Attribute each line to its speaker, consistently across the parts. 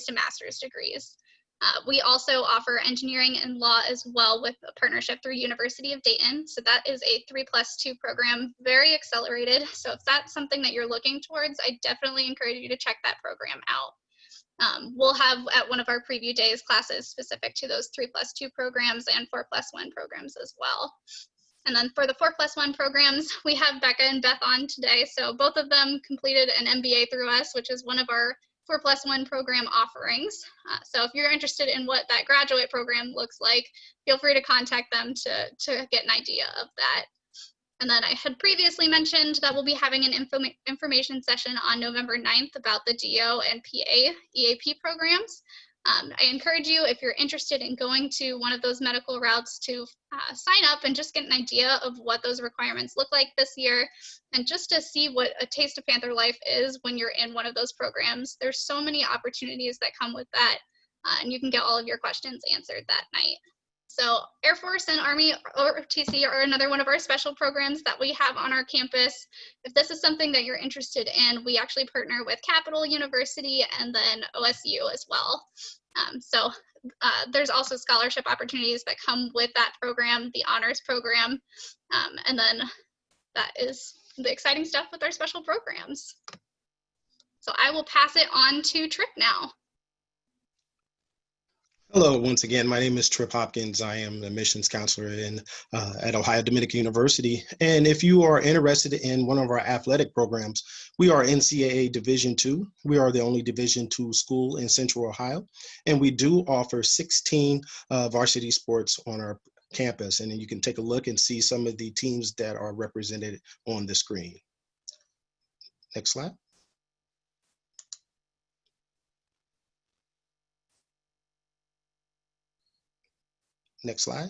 Speaker 1: to master's degrees. We also offer engineering and law as well with a partnership through University of Dayton. So that is a 3+2 program, very accelerated. So if that's something that you're looking towards, I definitely encourage you to check that program out. We'll have at one of our preview days classes specific to those 3+2 programs and 4+1 programs as well. And then for the 4+1 programs, we have Becca and Beth on today. So both of them completed an MBA through us, which is one of our 4+1 program offerings. So if you're interested in what that graduate program looks like, feel free to contact them to get an idea of that. And then I had previously mentioned that we'll be having an information session on November 9th about the DO and PA EAP programs. I encourage you, if you're interested in going to one of those medical routes, to sign up and just get an idea of what those requirements look like this year, and just to see what a taste of Panther life is when you're in one of those programs. There's so many opportunities that come with that, and you can get all of your questions answered that night. So Air Force and Army ORTC are another one of our special programs that we have on our campus. If this is something that you're interested in, we actually partner with Capital University and then OSU as well. There's also scholarship opportunities that come with that program, the honors program, and then that is the exciting stuff with our special programs. So I will pass it on to Tripp now.
Speaker 2: Hello, once again, my name is Tripp Hopkins. I am the admissions counselor at Ohio Dominican University. And if you are interested in one of our athletic programs, we are NCAA Division II. We are the only Division II school in Central Ohio. And we do offer 16 varsity sports on our campus. And then you can take a look and see some of the teams that are represented on the screen. Next slide. Next slide.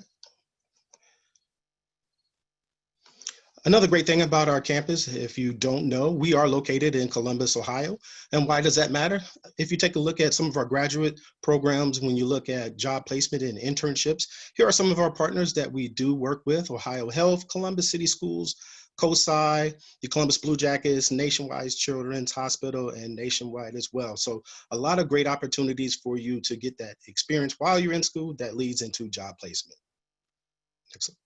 Speaker 2: Another great thing about our campus, if you don't know, we are located in Columbus, Ohio. And why does that matter? If you take a look at some of our graduate programs, when you look at job placement and internships, here are some of our partners that we do work with: Ohio Health, Columbus City Schools, COSI, the Columbus Blue Jackets, Nationwide Children's Hospital, and Nationwide as well. So a lot of great opportunities for you to get that experience while you're in school that leads into job placement. Excellent.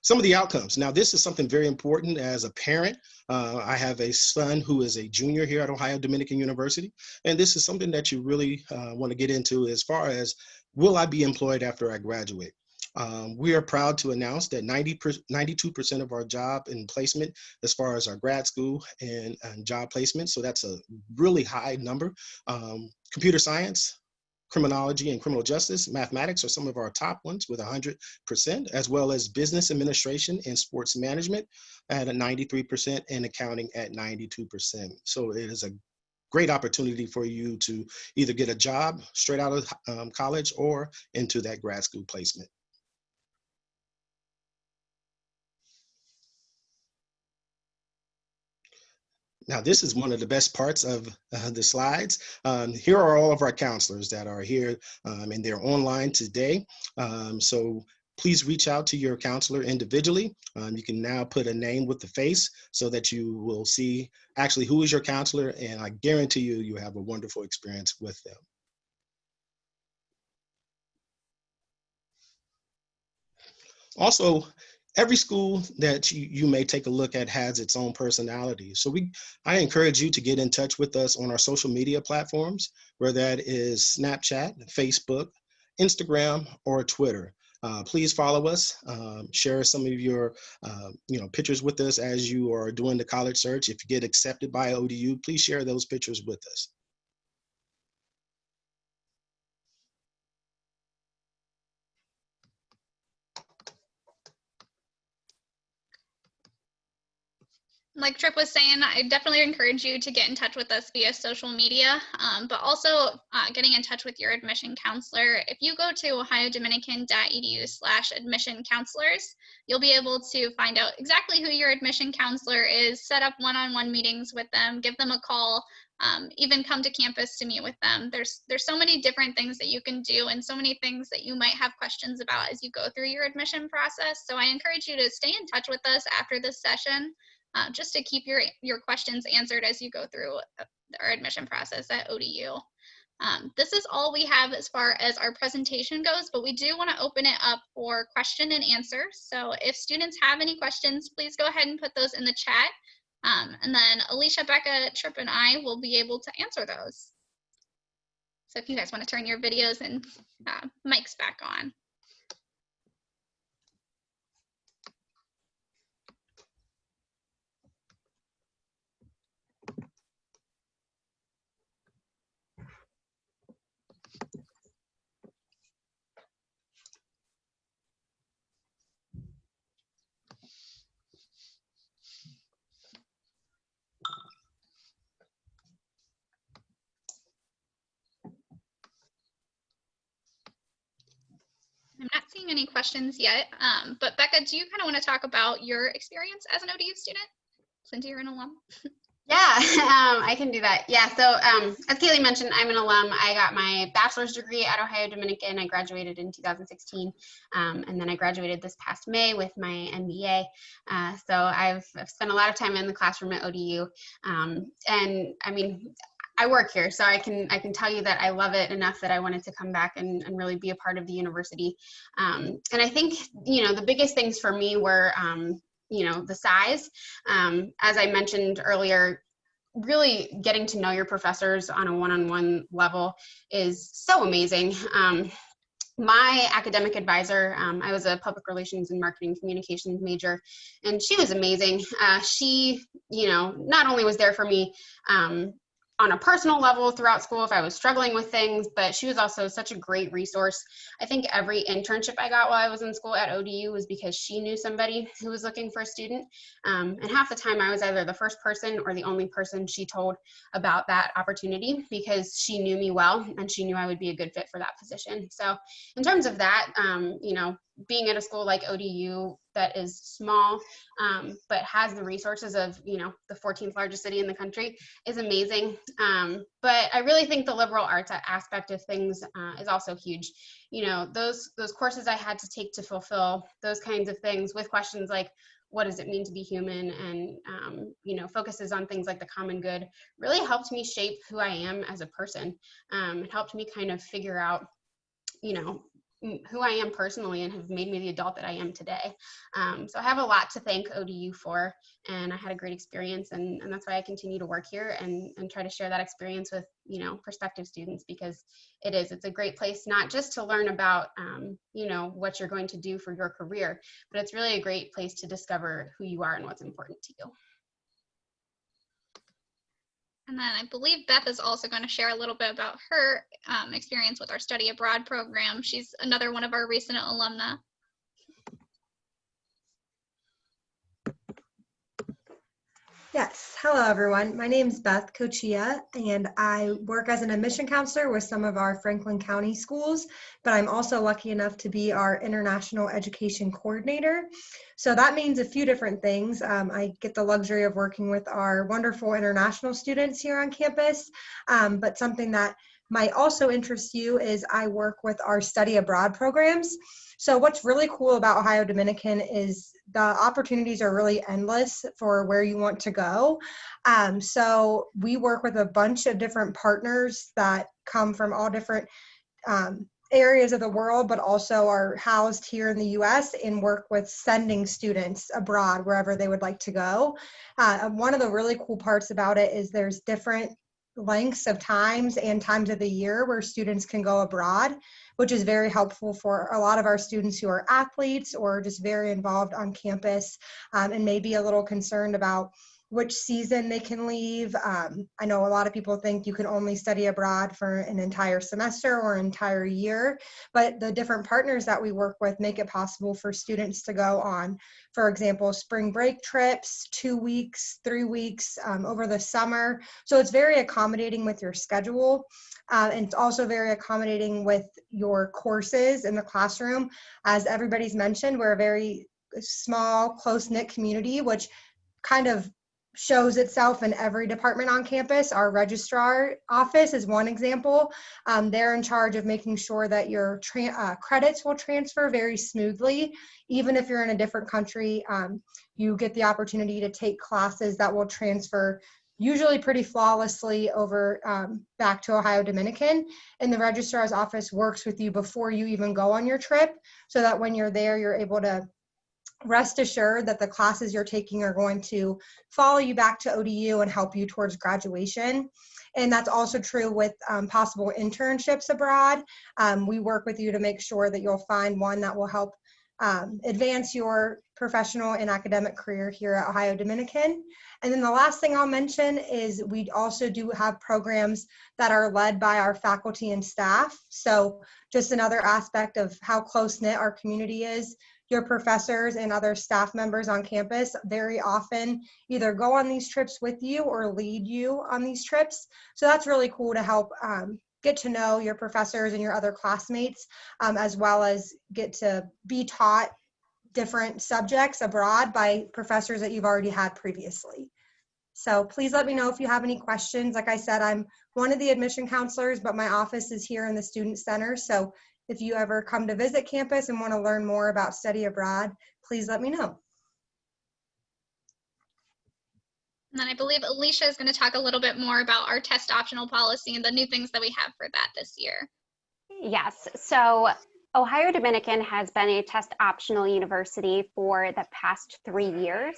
Speaker 2: Some of the outcomes. Now, this is something very important as a parent. I have a son who is a junior here at Ohio Dominican University, and this is something that you really want to get into as far as, will I be employed after I graduate? We are proud to announce that 92% of our job and placement as far as our grad school and job placement, so that's a really high number. Computer science, criminology and criminal justice, mathematics are some of our top ones with 100%, as well as business administration and sports management at a 93% and accounting at 92%. So it is a great opportunity for you to either get a job straight out of college or into that grad school placement. Now, this is one of the best parts of the slides. Here are all of our counselors that are here, and they're online today. So please reach out to your counselor individually. You can now put a name with the face so that you will see actually who is your counselor, and I guarantee you, you have a wonderful experience with them. Also, every school that you may take a look at has its own personality. So I encourage you to get in touch with us on our social media platforms, whether that is Snapchat, Facebook, Instagram, or Twitter. Please follow us, share some of your pictures with us as you are doing the college search. If you get accepted by ODU, please share those pictures with us.
Speaker 1: Like Tripp was saying, I definitely encourage you to get in touch with us via social media, but also getting in touch with your admission counselor. If you go to ohiodominican.edu/admission counselors, you'll be able to find out exactly who your admission counselor is, set up one-on-one meetings with them, give them a call, even come to campus to meet with them. There's so many different things that you can do and so many things that you might have questions about as you go through your admission process. So I encourage you to stay in touch with us after this session, just to keep your questions answered as you go through our admission process at ODU. This is all we have as far as our presentation goes, but we do want to open it up for question and answer. So if students have any questions, please go ahead and put those in the chat. And then Alicia, Becca, Tripp, and I will be able to answer those. So if you guys want to turn your videos and mics back on. I'm not seeing any questions yet, but Becca, do you kind of want to talk about your experience as an ODU student, since you're an alum?
Speaker 3: Yeah, I can do that. Yeah, so as Kaylee mentioned, I'm an alum. I got my bachelor's degree at Ohio Dominican. I graduated in 2016, and then I graduated this past May with my MBA. So I've spent a lot of time in the classroom at ODU, and I mean, I work here, so I can tell you that I love it enough that I wanted to come back and really be a part of the university. And I think, you know, the biggest things for me were, you know, the size. As I mentioned earlier, really getting to know your professors on a one-on-one level is so amazing. My academic advisor, I was a public relations and marketing communications major, and she was amazing. She, you know, not only was there for me on a personal level throughout school if I was struggling with things, but she was also such a great resource. I think every internship I got while I was in school at ODU was because she knew somebody who was looking for a student. And half the time I was either the first person or the only person she told about that opportunity because she knew me well and she knew I would be a good fit for that position. So in terms of that, you know, being at a school like ODU that is small, but has the resources of, you know, the 14th largest city in the country is amazing. But I really think the liberal arts aspect of things is also huge. You know, those courses I had to take to fulfill those kinds of things with questions like, what does it mean to be human? And, you know, focuses on things like the common good really helped me shape who I am as a person. It helped me kind of figure out, you know, who I am personally and have made me the adult that I am today. So I have a lot to thank ODU for, and I had a great experience, and that's why I continue to work here and try to share that experience with, you know, prospective students, because it's a great place not just to learn about, you know, what you're going to do for your career, but it's really a great place to discover who you are and what's important to you.
Speaker 1: And then I believe Beth is also going to share a little bit about her experience with our study abroad program. She's another one of our recent alumna.
Speaker 4: Yes, hello everyone. My name is Beth Cochia, and I work as an admission counselor with some of our Franklin County schools, but I'm also lucky enough to be our international education coordinator. So that means a few different things. I get the luxury of working with our wonderful international students here on campus, but something that might also interest you is I work with our study abroad programs. So what's really cool about Ohio Dominican is the opportunities are really endless for where you want to go. So we work with a bunch of different partners that come from all different areas of the world, but also are housed here in the US and work with sending students abroad wherever they would like to go. One of the really cool parts about it is there's different lengths of times and times of the year where students can go abroad, which is very helpful for a lot of our students who are athletes or just very involved on campus and may be a little concerned about which season they can leave. I know a lot of people think you can only study abroad for an entire semester or an entire year, but the different partners that we work with make it possible for students to go on, for example, spring break trips, 2 weeks, 3 weeks over the summer. So it's very accommodating with your schedule. And it's also very accommodating with your courses in the classroom. As everybody's mentioned, we're a very small, close-knit community, which kind of shows itself in every department on campus. Our registrar office is one example. They're in charge of making sure that your credits will transfer very smoothly. Even if you're in a different country, you get the opportunity to take classes that will transfer usually pretty flawlessly over back to Ohio Dominican. And the registrar's office works with you before you even go on your trip, so that when you're there, you're able to rest assured that the classes you're taking are going to follow you back to ODU and help you towards graduation. And that's also true with possible internships abroad. We work with you to make sure that you'll find one that will help advance your professional and academic career here at Ohio Dominican. And then the last thing I'll mention is we also do have programs that are led by our faculty and staff. So just another aspect of how close-knit our community is. Your professors and other staff members on campus very often either go on these trips with you or lead you on these trips. So that's really cool to help get to know your professors and your other classmates, as well as get to be taught different subjects abroad by professors that you've already had previously. So please let me know if you have any questions. Like I said, I'm one of the admission counselors, but my office is here in the Student Center. So if you ever come to visit campus and want to learn more about study abroad, please let me know.
Speaker 1: And then I believe Alicia is going to talk a little bit more about our test optional policy and the new things that we have for that this year.
Speaker 5: Yes, so Ohio Dominican has been a test optional university for the past 3 years.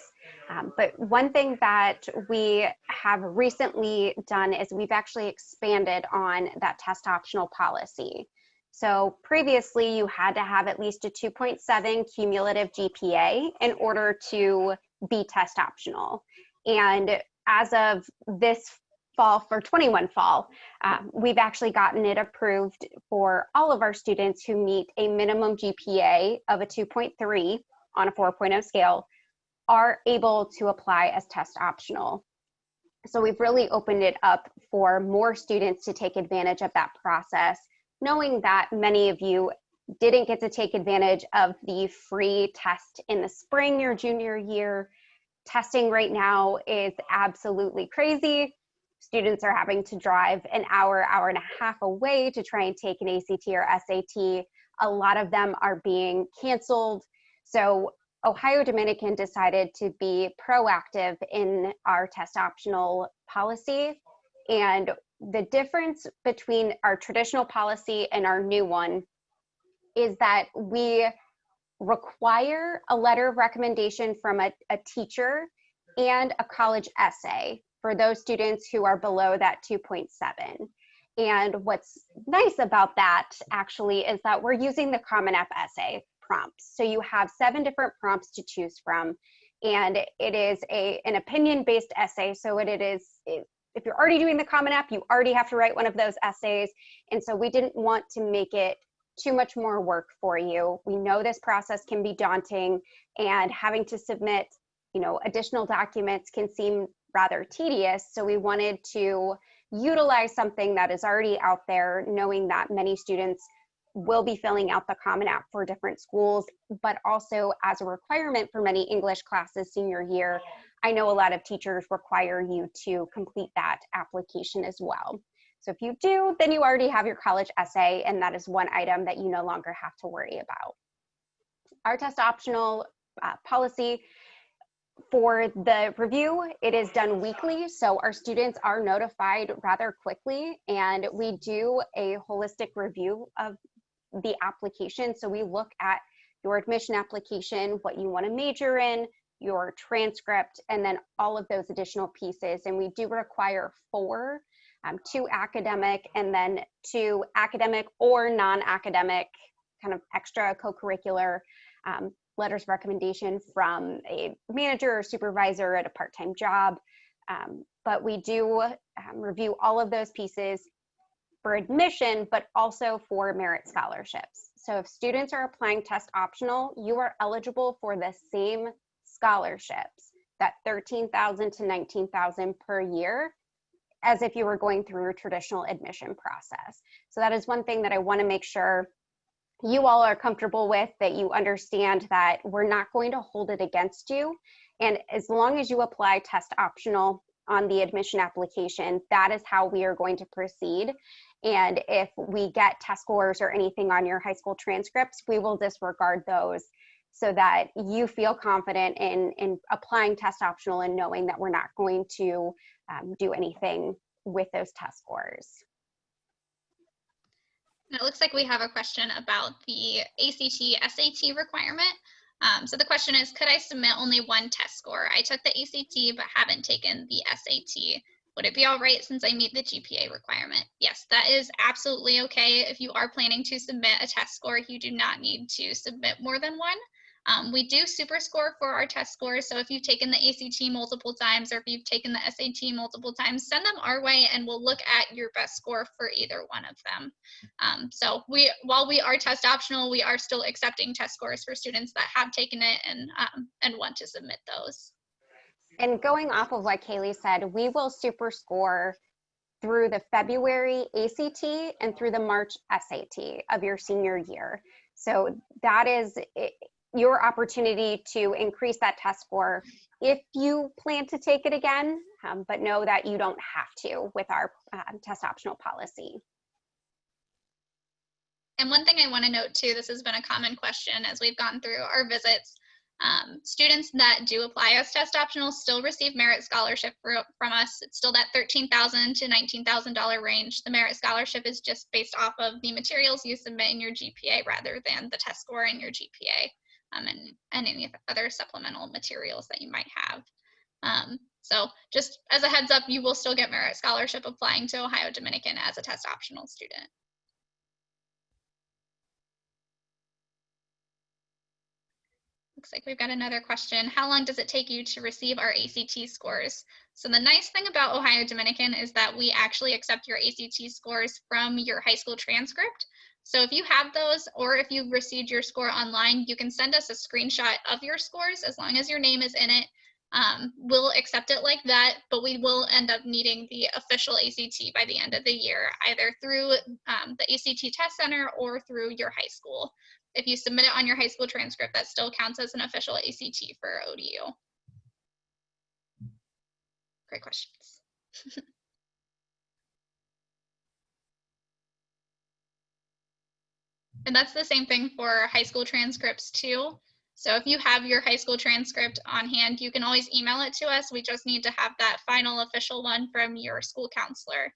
Speaker 5: But one thing that we have recently done is we've actually expanded on that test optional policy. So previously you had to have at least a 2.7 cumulative GPA in order to be test optional. And as of this fall, for 21 fall, we've actually gotten it approved for all of our students who meet a minimum GPA of a 2.3 on a 4.0 scale are able to apply as test optional. So we've really opened it up for more students to take advantage of that process, knowing that many of you didn't get to take advantage of the free test in the spring your junior year. Testing right now is absolutely crazy. Students are having to drive an hour, hour and a half away to try and take an ACT or SAT. A lot of them are being canceled. So Ohio Dominican decided to be proactive in our test optional policy. And the difference between our traditional policy and our new one is that we require a letter of recommendation from a teacher and a college essay for those students who are below that 2.7. And what's nice about that actually is that we're using the Common App essay prompts. So you have 7 different prompts to choose from, and it is an opinion-based essay. So if you're already doing the Common App, you already have to write one of those essays. And so we didn't want to make it too much more work for you. We know this process can be daunting, and having to submit, additional documents can seem rather tedious. So we wanted to utilize something that is already out there, knowing that many students will be filling out the Common App for different schools, but also as a requirement for many English classes senior year, I know a lot of teachers require you to complete that application as well. So if you do, then you already have your college essay, and that is one item that you no longer have to worry about. Our test optional policy, for the review, it is done weekly, so our students are notified rather quickly, and we do a holistic review of the application. So we look at your admission application, what you want to major in, your transcript, and then all of those additional pieces. And we do require 4, 2 academic, and then 2 academic or non-academic, kind of extra co-curricular letters of recommendation from a manager or supervisor at a part-time job. But we do review all of those pieces for admission, but also for merit scholarships. So if students are applying test optional, you are eligible for the same scholarships, that $13,000 to $19,000 per year, as if you were going through a traditional admission process. So that is one thing that I want to make sure you all are comfortable with, that you understand that we're not going to hold it against you. And as long as you apply test optional on the admission application, that is how we are going to proceed. And if we get test scores or anything on your high school transcripts, we will disregard those. so that you feel confident in applying test optional and knowing that we're not going to do anything with those test scores.
Speaker 1: It looks like we have a question about the ACT SAT requirement. So the question is, could I submit only one test score? I took the ACT but haven't taken the SAT. Would it be all right since I meet the GPA requirement? Yes, that is absolutely okay. If you are planning to submit a test score, you do not need to submit more than one. We do super score for our test scores. So if you've taken the ACT multiple times or if you've taken the SAT multiple times, send them our way and we'll look at your best score for either one of them. So while we are test optional, we are still accepting test scores for students that have taken it and want to submit those.
Speaker 5: And going off of what Kaylee said, we will super score through the February ACT and through the March SAT of your senior year. So that is your opportunity to increase that test score if you plan to take it again, but know that you don't have to with our test optional policy.
Speaker 1: And one thing I want to note too, this has been a common question as we've gone through our visits. Students that do apply as test optional still receive merit scholarship from us. It's still that $13,000 to $19,000 range. The merit scholarship is just based off of the materials you submit in your GPA rather than the test score in your GPA and any other supplemental materials that you might have. So just as a heads up, you will still get merit scholarship applying to Ohio Dominican as a test optional student. Looks like we've got another question. How long does it take you to receive our ACT scores? So the nice thing about Ohio Dominican is that we actually accept your ACT scores from your high school transcript. So if you have those, or if you've received your score online, you can send us a screenshot of your scores as long as your name is in it. We'll accept it like that, but we will end up needing the official ACT by the end of the year, either through the ACT Test Center or through your high school. If you submit it on your high school transcript, that still counts as an official ACT for ODU. Great questions. And that's the same thing for high school transcripts too. So if you have your high school transcript on hand, you can always email it to us. We just need to have that final official one from your school counselor.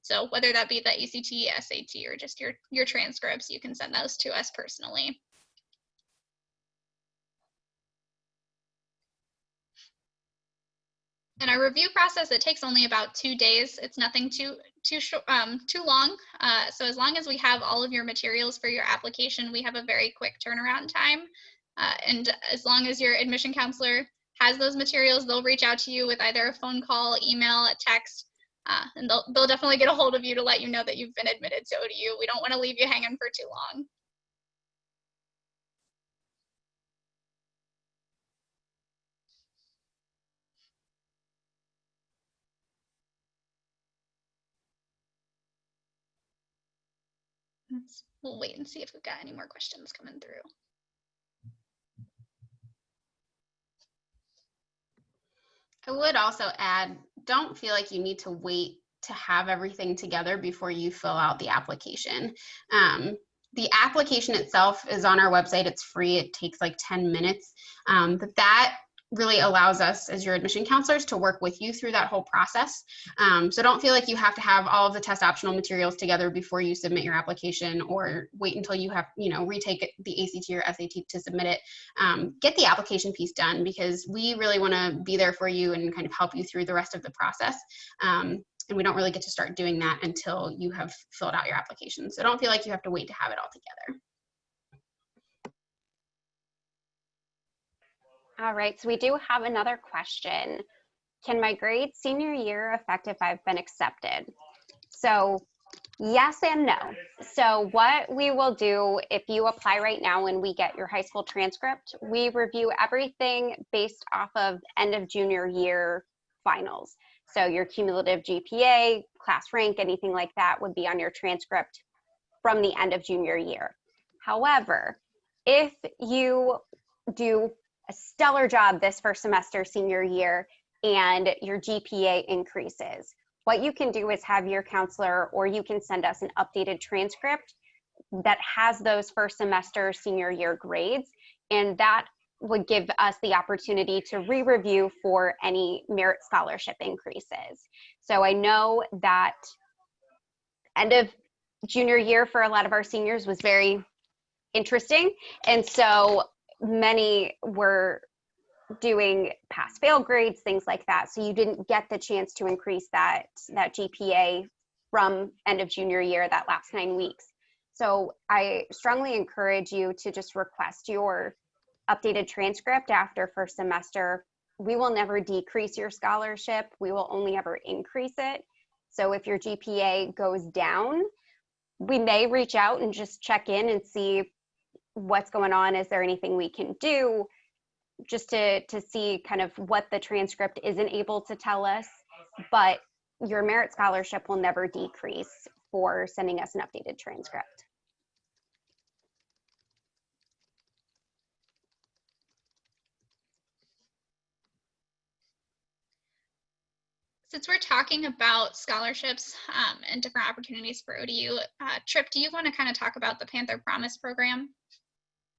Speaker 1: So whether that be the ACT, SAT, or just your transcripts, you can send those to us personally. And our review process, it takes only about 2 days. It's nothing too long. So as long as we have all of your materials for your application, we have a very quick turnaround time. And as long as your admission counselor has those materials, they'll reach out to you with either a phone call, email, a text, and they'll definitely get a hold of you to let you know that you've been admitted to ODU. We don't want to leave you hanging for too long. We'll wait and see if we've got any more questions coming through.
Speaker 3: I would also add, don't feel like you need to wait to have everything together before you fill out the application. The application itself is on our website. It's free. It takes like 10 minutes. But that really allows us as your admission counselors to work with you through that whole process. So don't feel like you have to have all of the test optional materials together before you submit your application, or wait until you have, retake the ACT or SAT to submit it. Get the application piece done, because we really want to be there for you and kind of help you through the rest of the process. And we don't really get to start doing that until you have filled out your application. So don't feel like you have to wait to have it all together.
Speaker 5: All right, so we do have another question. Can my grade senior year affect if I've been accepted? So yes and no. So what we will do if you apply right now when we get your high school transcript, we review everything based off of end of junior year finals. So your cumulative GPA, class rank, anything like that would be on your transcript from the end of junior year. However, if you do a stellar job this first semester, senior year, and your GPA increases, what you can do is have your counselor, or you can send us an updated transcript that has those first semester, senior year grades, and that would give us the opportunity to re-review for any merit scholarship increases. So I know that end of junior year for a lot of our seniors was very interesting, and so many were doing pass-fail grades, things like that. So you didn't get the chance to increase that GPA from end of junior year, that last 9 weeks. So I strongly encourage you to just request your updated transcript after first semester. We will never decrease your scholarship. We will only ever increase it. So if your GPA goes down, we may reach out and just check in and see what's going on. Is there anything we can do, just to see kind of what the transcript isn't able to tell us. But your merit scholarship will never decrease for sending us an updated transcript.
Speaker 1: Since we're talking about scholarships and different opportunities for ODU, Tripp, do you want to kind of talk about the Panther Promise program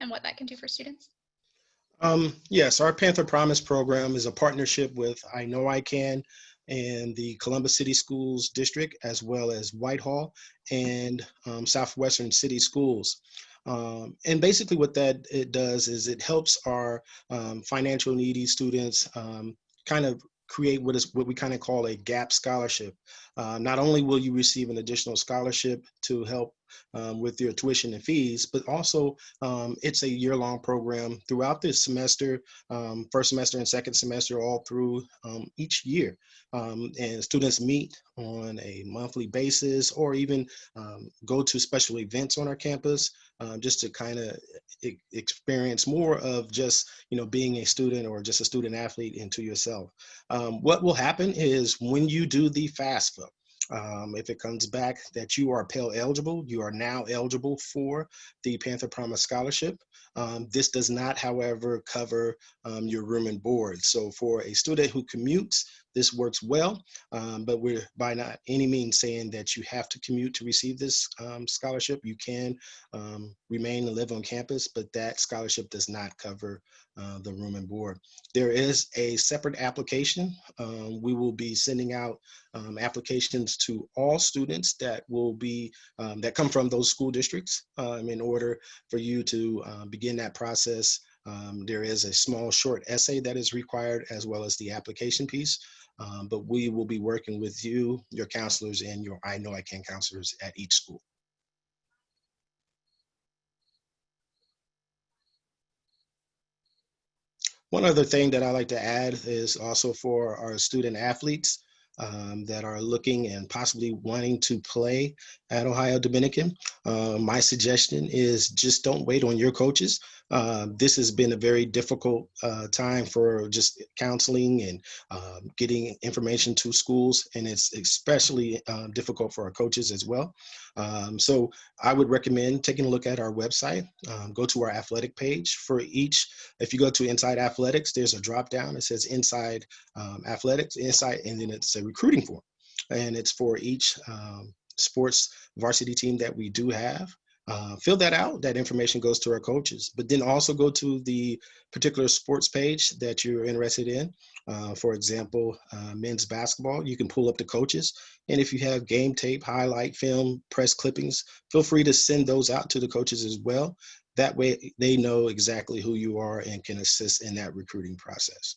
Speaker 1: and what that can do for students?
Speaker 2: Yes, our Panther Promise program is a partnership with I Know I Can and the Columbus City Schools District, as well as Whitehall and Southwestern City Schools. And basically what that it does is it helps our financial needy students kind of create what we kind of call a gap scholarship. Not only will you receive an additional scholarship to help with your tuition and fees, but also it's a year-long program throughout this semester, first semester and second semester, all through each year. And students meet on a monthly basis, or even go to special events on our campus, just to kind of experience more of just, being a student or just a student athlete into yourself. What will happen is when you do the FAFSA, if it comes back that you are Pell eligible, you are now eligible for the Panther Promise Scholarship. This does not, however, cover your room and board. So for a student who commutes, this works well, but we're by not any means saying that you have to commute to receive this scholarship. You can remain and live on campus, but that scholarship does not cover the room and board. There is a separate application. We will be sending out applications to all students that will be that come from those school districts in order for you to begin that process. There is a small short essay that is required, as well as the application piece. But we will be working with you, your counselors, and your I Know I Can counselors at each school. One other thing that I like to add is also for our student athletes that are looking and possibly wanting to play at Ohio Dominican. My suggestion is just don't wait on your coaches. This has been a very difficult time for just counseling and getting information to schools, and it's especially difficult for our coaches as well. So I would recommend taking a look at our website. Go to our athletic page for each. If you go to Inside Athletics, there's a drop down. It says Inside Athletics, Inside, and then it's a recruiting form, and it's for each sports varsity team that we do have. Fill that out. That information goes to our coaches, but then also go to the particular sports page that you're interested in. For example, men's basketball, you can pull up the coaches. And if you have game tape, highlight film, press clippings, feel free to send those out to the coaches as well. That way they know exactly who you are and can assist in that recruiting process.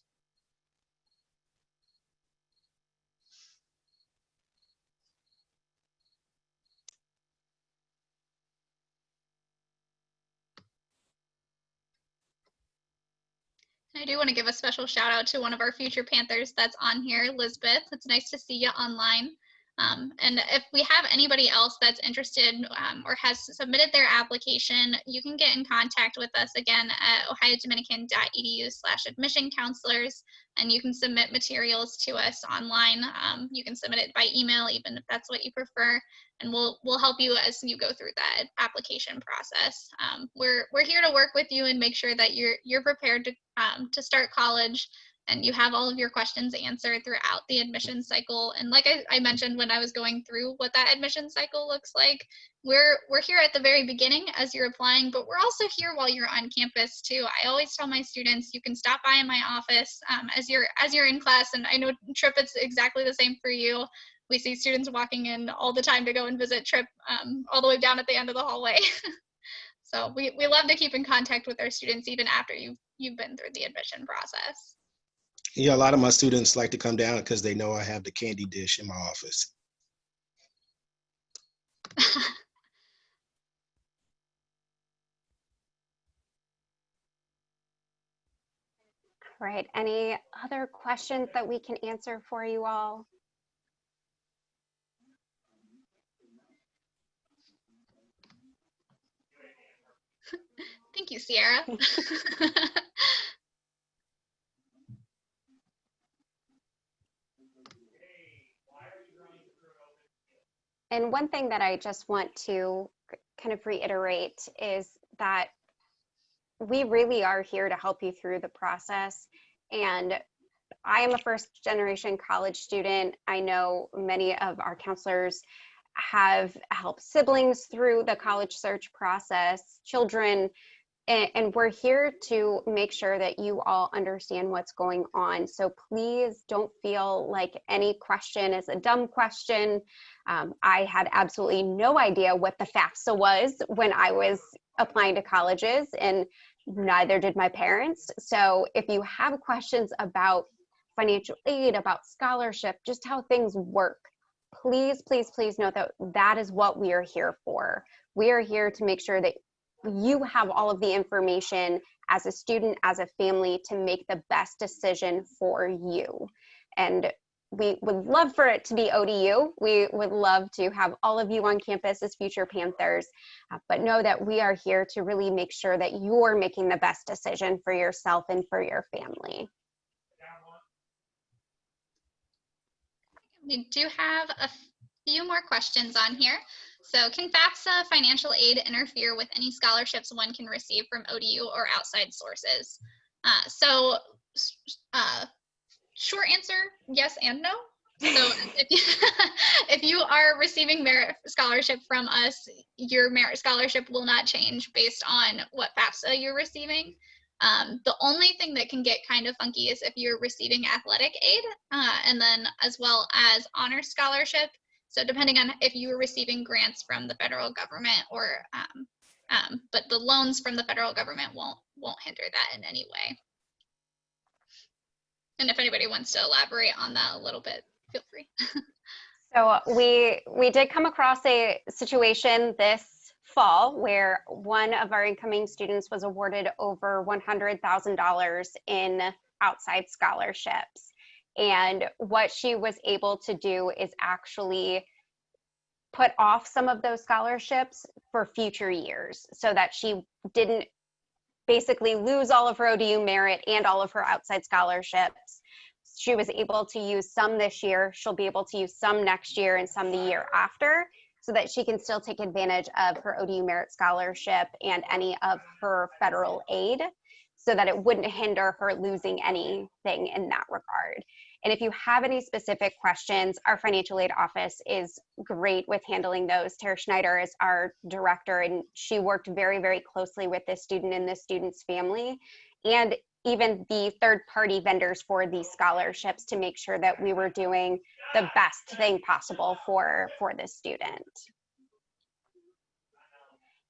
Speaker 1: I do want to give a special shout out to one of our future Panthers that's on here, Elizabeth. It's nice to see you online. And if we have anybody else that's interested or has submitted their application, you can get in contact with us again at ohiodominican.edu/admission counselors, and you can submit materials to us online. You can submit it by email, even if that's what you prefer, and we'll help you as you go through that application process. We're here to work with you and make sure that you're prepared to start college and you have all of your questions answered throughout the admission cycle. And like I mentioned when I was going through what that admission cycle looks like, we're here at the very beginning as you're applying, but we're also here while you're on campus too. I always tell my students, you can stop by in my office as you're in class, and I know Trip, it's exactly the same for you. We see students walking in all the time to go and visit Trip all the way down at the end of the hallway. So we love to keep in contact with our students even after you've been through the admission process.
Speaker 2: Yeah, a lot of my students like to come down because they know I have the candy dish in my office.
Speaker 5: All right, any other questions that we can answer for you all?
Speaker 1: Thank you, Sierra.
Speaker 5: And one thing that I just want to kind of reiterate is that we really are here to help you through the process. And I am a first generation college student. I know many of our counselors have helped siblings through the college search process, children, and we're here to make sure that you all understand what's going on. So please don't feel like any question is a dumb question. I had absolutely no idea what the FAFSA was when I was applying to colleges, and neither did my parents. So if you have questions about financial aid, about scholarship, just how things work, please, please, please note that that is what we are here for. We are here to make sure that you have all of the information as a student, as a family, to make the best decision for you. And we would love for it to be ODU. We would love to have all of you on campus as future Panthers, but know that we are here to really make sure that you're making the best decision for yourself and for your family.
Speaker 1: We do have a few more questions on here. So can FAFSA financial aid interfere with any scholarships one can receive from ODU or outside sources? Short answer, yes and no. So if you are receiving merit scholarship from us, your merit scholarship will not change based on what FAFSA you're receiving. The only thing that can get kind of funky is if you're receiving athletic aid and then as well as honor scholarship. So depending on if you were receiving grants from the federal government or, but the loans from the federal government won't hinder that in any way. And if anybody wants to elaborate on that a little bit, feel free.
Speaker 5: So we did come across a situation this fall where one of our incoming students was awarded over $100,000 in outside scholarships. And what she was able to do is actually put off some of those scholarships for future years so that she didn't basically lose all of her ODU merit and all of her outside scholarships. She was able to use some this year. She'll be able to use some next year and some the year after, so that she can still take advantage of her ODU merit scholarship and any of her federal aid, so that it wouldn't hinder her losing anything in that regard. And if you have any specific questions, our financial aid office is great with handling those. Tara Schneider is our director, and she worked very, very closely with this student and this student's family, and even the third-party vendors for these scholarships, to make sure that we were doing the best thing possible for this student.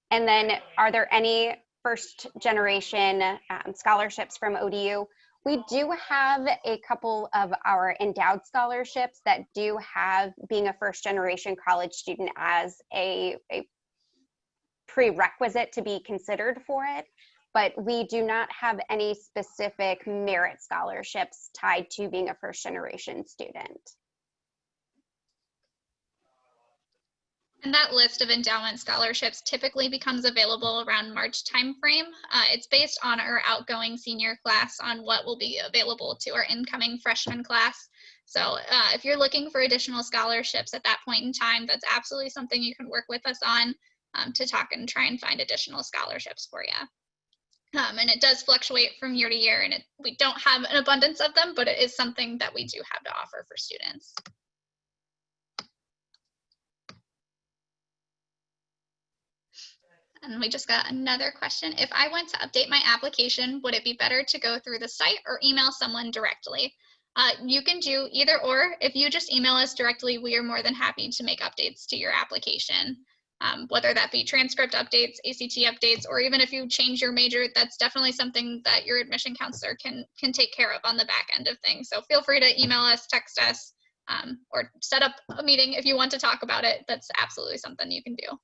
Speaker 5: And then, are there any first generation scholarships from ODU? We do have a couple of our endowed scholarships that do have being a first generation college student as a prerequisite to be considered for it, but we do not have any specific merit scholarships tied to being a first generation student.
Speaker 1: And that list of endowment scholarships typically becomes available around March timeframe. It's based on our outgoing senior class on what will be available to our incoming freshman class. So if you're looking for additional scholarships at that point in time, that's absolutely something you can work with us on to talk and try and find additional scholarships for you. And it does fluctuate from year to year, and we don't have an abundance of them, but it is something that we do have to offer for students. And we just got another question. If I went to update my application, would it be better to go through the site or email someone directly? You can do either or. If you just email us directly, we are more than happy to make updates to your application, whether that be transcript updates, ACT updates, or even if you change your major, that's definitely something that your admission counselor can take care of on the back end of things. So feel free to email us, text us, or set up a meeting if you want to talk about it. That's absolutely something you can do.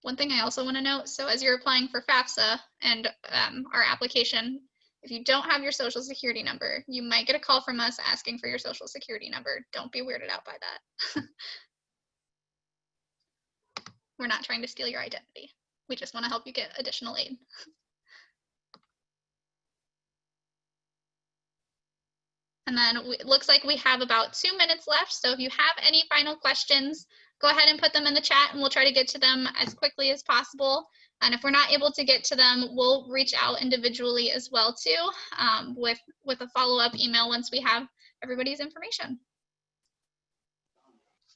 Speaker 1: One thing I also want to note, so as you're applying for FAFSA and our application, if you don't have your social security number, you might get a call from us asking for your social security number. Don't be weirded out by that. We're not trying to steal your identity. We just want to help you get additional aid. And then it looks like we have about 2 minutes left. So if you have any final questions, go ahead and put them in the chat and we'll try to get to them as quickly as possible. And if we're not able to get to them, we'll reach out individually as well too, with a follow-up email once we have everybody's information.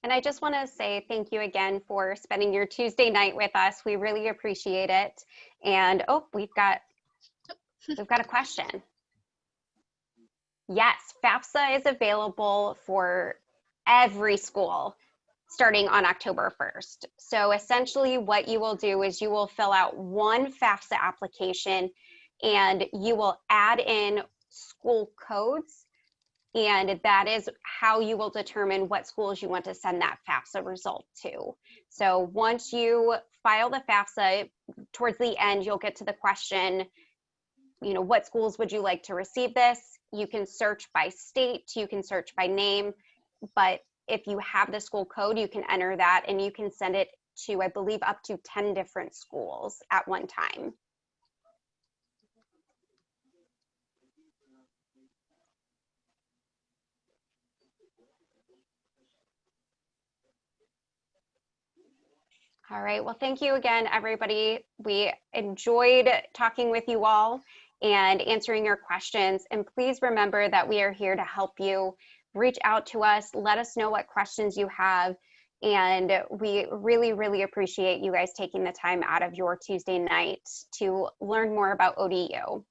Speaker 5: And I just want to say thank you again for spending your Tuesday night with us. We really appreciate it. And oh, we've got a question. Yes, FAFSA is available for every school starting on October 1st. So essentially what you will do is you will fill out one FAFSA application and you will add in school codes, and that is how you will determine what schools you want to send that FAFSA result to. So once you file the FAFSA, towards the end, you'll get to the question, you know, what schools would you like to receive this? You can search by state, you can search by name, but if you have the school code, you can enter that and you can send it to, I believe, up to 10 different schools at one time. All right, well, thank you again, everybody. We enjoyed talking with you all and answering your questions. And please remember that we are here to help you. Reach out to us, let us know what questions you have. And we really, really appreciate you guys taking the time out of your Tuesday night to learn more about ODU.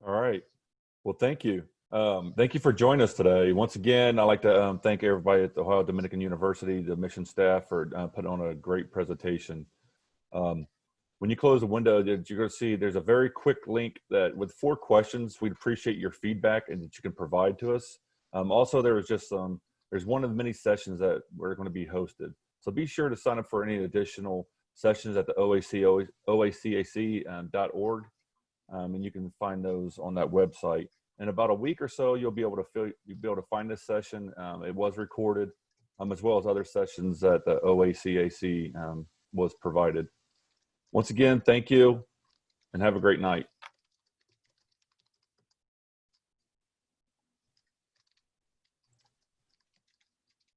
Speaker 6: All right. Well, thank you. Thank you for joining us today. Once again, I'd like to thank everybody at the Ohio Dominican University, the mission staff, for putting on a great presentation. When you close the window, you're going to see there's a very quick link that with 4 questions. We'd appreciate your feedback and that you can provide to us. Also, there was just there's one of the many sessions that we're going to be hosted. So be sure to sign up for any additional sessions at the OACAC.org. And you can find those on that website. In about a week or so, you'll be able to find this session. It was recorded, as well as other sessions that the OACAC was provided. Once again, thank you, and have a great night.